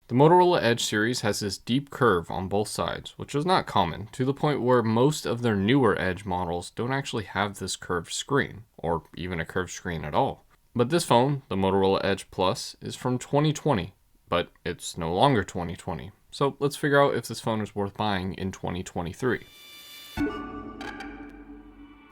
The Motorola Edge series has this deep curve on both sides, which is not common, to the point where most of their newer Edge models don't actually have this curved screen, or even a curved screen at all. But this phone, the Motorola Edge Plus, is from 2020, but it's no longer 2020. So let's figure out if this phone is worth buying in 2023.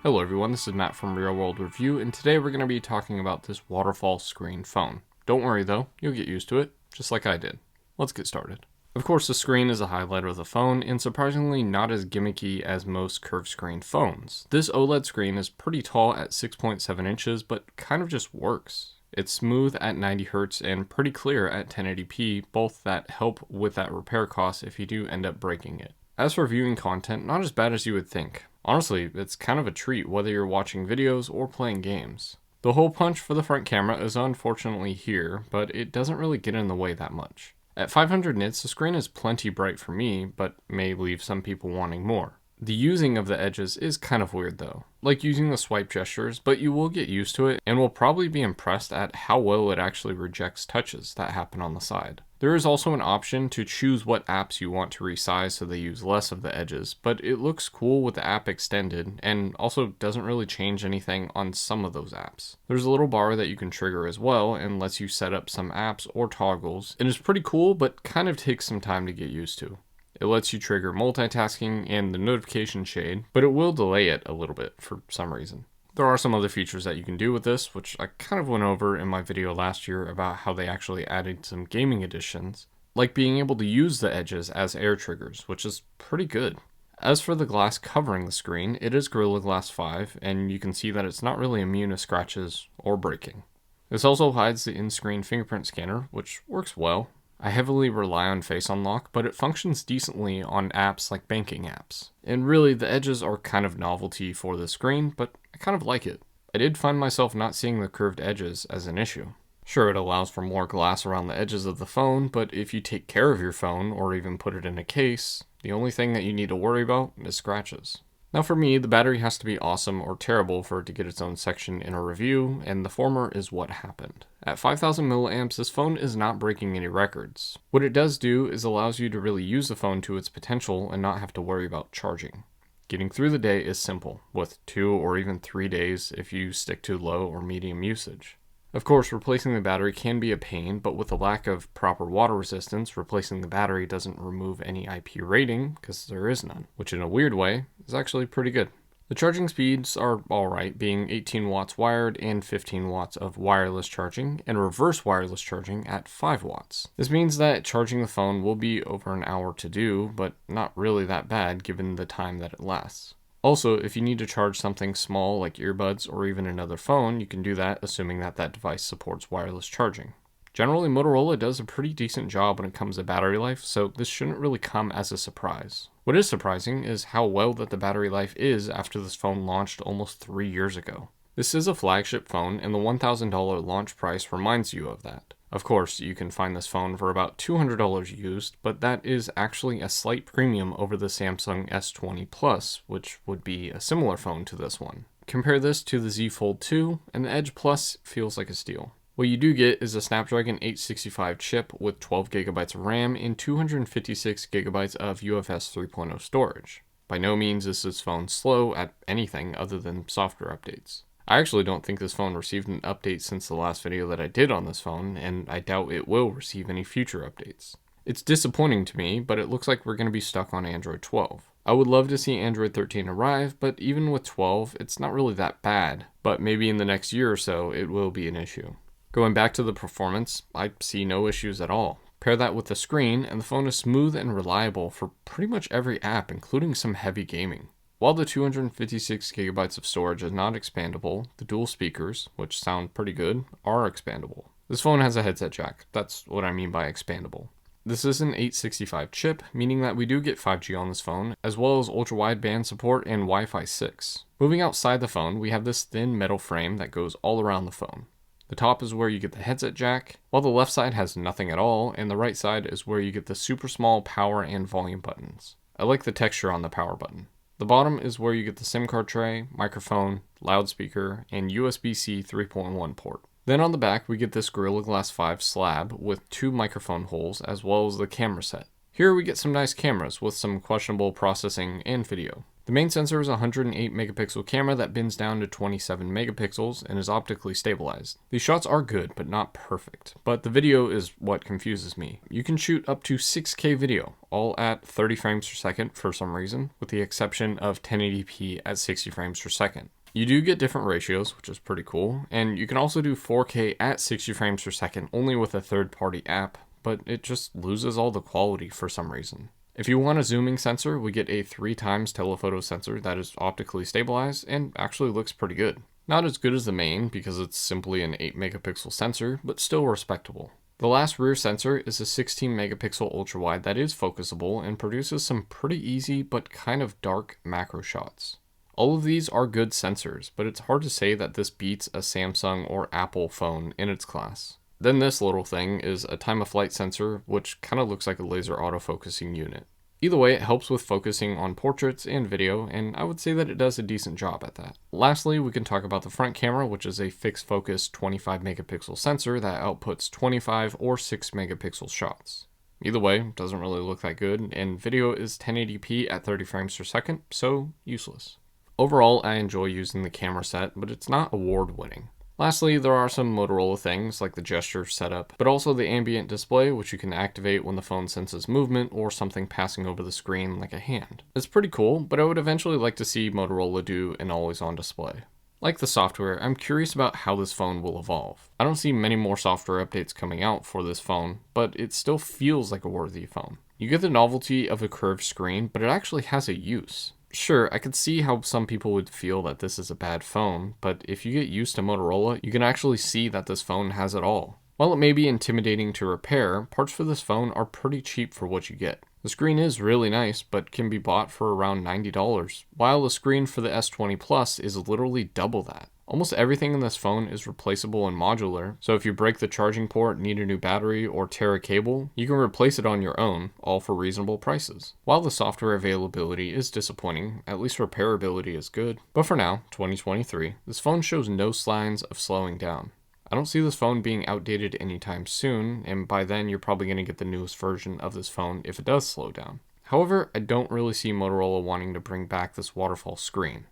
Hello everyone, this is Matt from Real World Review, and today we're going to be talking about this waterfall screen phone. Don't worry though, you'll get used to it, just like I did. Let's get started. Of course, the screen is a highlight of the phone, and surprisingly not as gimmicky as most curved screen phones. This OLED screen is pretty tall at 6.7 inches, but kind of just works. It's smooth at 90 Hz and pretty clear at 1080p, both that help with that repair cost if you do end up breaking it. As for viewing content, not as bad as you would think. Honestly, it's kind of a treat whether you're watching videos or playing games. The hole punch for the front camera is unfortunately here, but it doesn't really get in the way that much. At 500 nits, the screen is plenty bright for me, but may leave some people wanting more. The using of the edges is kind of weird though, like using the swipe gestures, but you will get used to it and will probably be impressed at how well it actually rejects touches that happen on the side. There is also an option to choose what apps you want to resize so they use less of the edges, but it looks cool with the app extended and also doesn't really change anything on some of those apps. There's a little bar that you can trigger as well and lets you set up some apps or toggles. It is pretty cool, but kind of takes some time to get used to. It lets you trigger multitasking and the notification shade, but it will delay it a little bit for some reason. There are some other features that you can do with this, which I kind of went over in my video last year about how they actually added some gaming additions, like being able to use the edges as air triggers, which is pretty good. As for the glass covering the screen, it is Gorilla Glass 5, and you can see that it's not really immune to scratches or breaking. This also hides the in-screen fingerprint scanner, which works well. I heavily rely on Face Unlock, but it functions decently on apps like banking apps. And really, the edges are kind of novelty for the screen, but I kind of like it. I did find myself not seeing the curved edges as an issue. Sure, it allows for more glass around the edges of the phone, but if you take care of your phone, or even put it in a case, the only thing that you need to worry about is scratches. Now for me, the battery has to be awesome or terrible for it to get its own section in a review, and the former is what happened. At 5000 milliamps, this phone is not breaking any records. What it does do is allows you to really use the phone to its potential and not have to worry about charging. Getting through the day is simple, with 2 or even 3 days if you stick to low or medium usage. Of course, replacing the battery can be a pain, but with a lack of proper water resistance, replacing the battery doesn't remove any IP rating, because there is none, which in a weird way is actually pretty good. The charging speeds are alright, being 18 watts wired and 15 watts of wireless charging, and reverse wireless charging at 5 watts. This means that charging the phone will be over an hour to do, but not really that bad given the time that it lasts. Also, if you need to charge something small like earbuds or even another phone, you can do that assuming that that device supports wireless charging. Generally, Motorola does a pretty decent job when it comes to battery life, so this shouldn't really come as a surprise. What is surprising is how well that the battery life is after this phone launched almost 3 years ago. This is a flagship phone, and the $1,000 launch price reminds you of that. Of course, you can find this phone for about $200 used, but that is actually a slight premium over the Samsung S20 Plus, which would be a similar phone to this one. Compare this to the Z Fold 2, and the Edge Plus feels like a steal. What you do get is a Snapdragon 865 chip with 12GB of RAM and 256GB of UFS 3.0 storage. By no means is this phone slow at anything other than software updates. I actually don't think this phone received an update since the last video that I did on this phone, and I doubt it will receive any future updates. It's disappointing to me, but it looks like we're going to be stuck on Android 12. I would love to see Android 13 arrive, but even with 12, it's not really that bad, but maybe in the next year or so, it will be an issue. Going back to the performance, I see no issues at all. Pair that with the screen, and the phone is smooth and reliable for pretty much every app, including some heavy gaming. While the 256GB of storage is not expandable, the dual speakers, which sound pretty good, are expandable. This phone has a headset jack. That's what I mean by expandable. This is an 865 chip, meaning that we do get 5G on this phone, as well as ultra-wideband support and Wi-Fi 6. Moving outside the phone, we have this thin metal frame that goes all around the phone. The top is where you get the headset jack, while the left side has nothing at all, and the right side is where you get the super small power and volume buttons. I like the texture on the power button. The bottom is where you get the SIM card tray, microphone, loudspeaker, and USB-C 3.1 port. Then on the back, we get this Gorilla Glass 5 slab with 2 microphone holes as well as the camera set. Here we get some nice cameras with some questionable processing and video. The main sensor is a 108 megapixel camera that bends down to 27 megapixels and is optically stabilized. These shots are good, but not perfect. But the video is what confuses me. You can shoot up to 6K video, all at 30 frames per second for some reason, with the exception of 1080p at 60 frames per second. You do get different ratios, which is pretty cool, and you can also do 4K at 60 frames per second only with a third-party app, but it just loses all the quality for some reason. If you want a zooming sensor, we get a 3x telephoto sensor that is optically stabilized and actually looks pretty good. Not as good as the main because it's simply an 8 megapixel sensor, but still respectable. The last rear sensor is a 16 megapixel ultra-wide that is focusable and produces some pretty easy but kind of dark macro shots. All of these are good sensors, but it's hard to say that this beats a Samsung or Apple phone in its class. Then this little thing is a time of flight sensor, which kind of looks like a laser autofocusing unit. Either way, it helps with focusing on portraits and video, and I would say that it does a decent job at that. Lastly, we can talk about the front camera, which is a fixed focus 25 megapixel sensor that outputs 25 or 6 megapixel shots. Either way, it doesn't really look that good, and video is 1080p at 30 frames per second, so useless. Overall, I enjoy using the camera set, but it's not award-winning. Lastly, there are some Motorola things like the gesture setup, but also the ambient display, which you can activate when the phone senses movement or something passing over the screen like a hand. It's pretty cool, but I would eventually like to see Motorola do an always-on display. Like the software, I'm curious about how this phone will evolve. I don't see many more software updates coming out for this phone, but it still feels like a worthy phone. You get the novelty of a curved screen, but it actually has a use. Sure, I could see how some people would feel that this is a bad phone, but if you get used to Motorola, you can actually see that this phone has it all. While it may be intimidating to repair, parts for this phone are pretty cheap for what you get. The screen is really nice, but can be bought for around $90, while the screen for the S20 Plus is literally double that. Almost everything in this phone is replaceable and modular, so if you break the charging port, need a new battery, or tear a cable, you can replace it on your own, all for reasonable prices. While the software availability is disappointing, at least repairability is good. But for now, 2023, this phone shows no signs of slowing down. I don't see this phone being outdated anytime soon, and by then you're probably going to get the newest version of this phone if it does slow down. However, I don't really see Motorola wanting to bring back this waterfall screen.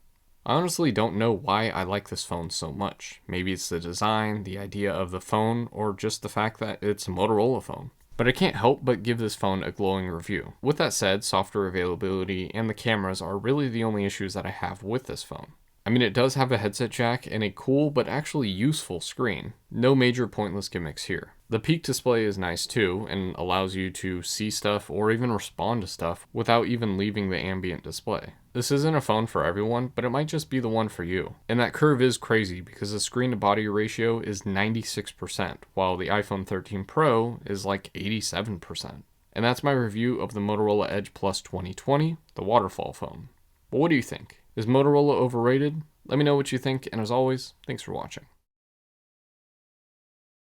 I honestly don't know why I like this phone so much. Maybe it's the design, the idea of the phone, or just the fact that it's a Motorola phone. But I can't help but give this phone a glowing review. With that said, software availability and the cameras are really the only issues that I have with this phone. I mean, it does have a headset jack and a cool but actually useful screen. No major pointless gimmicks here. The peak display is nice too and allows you to see stuff or even respond to stuff without even leaving the ambient display. This isn't a phone for everyone, but it might just be the one for you. And that curve is crazy because the screen to body ratio is 96%, while the iPhone 13 Pro is like 87%. And that's my review of the Motorola Edge Plus 2020, the Waterfall phone. But what do you think? Is Motorola overrated? Let me know what you think, and as always, thanks for watching.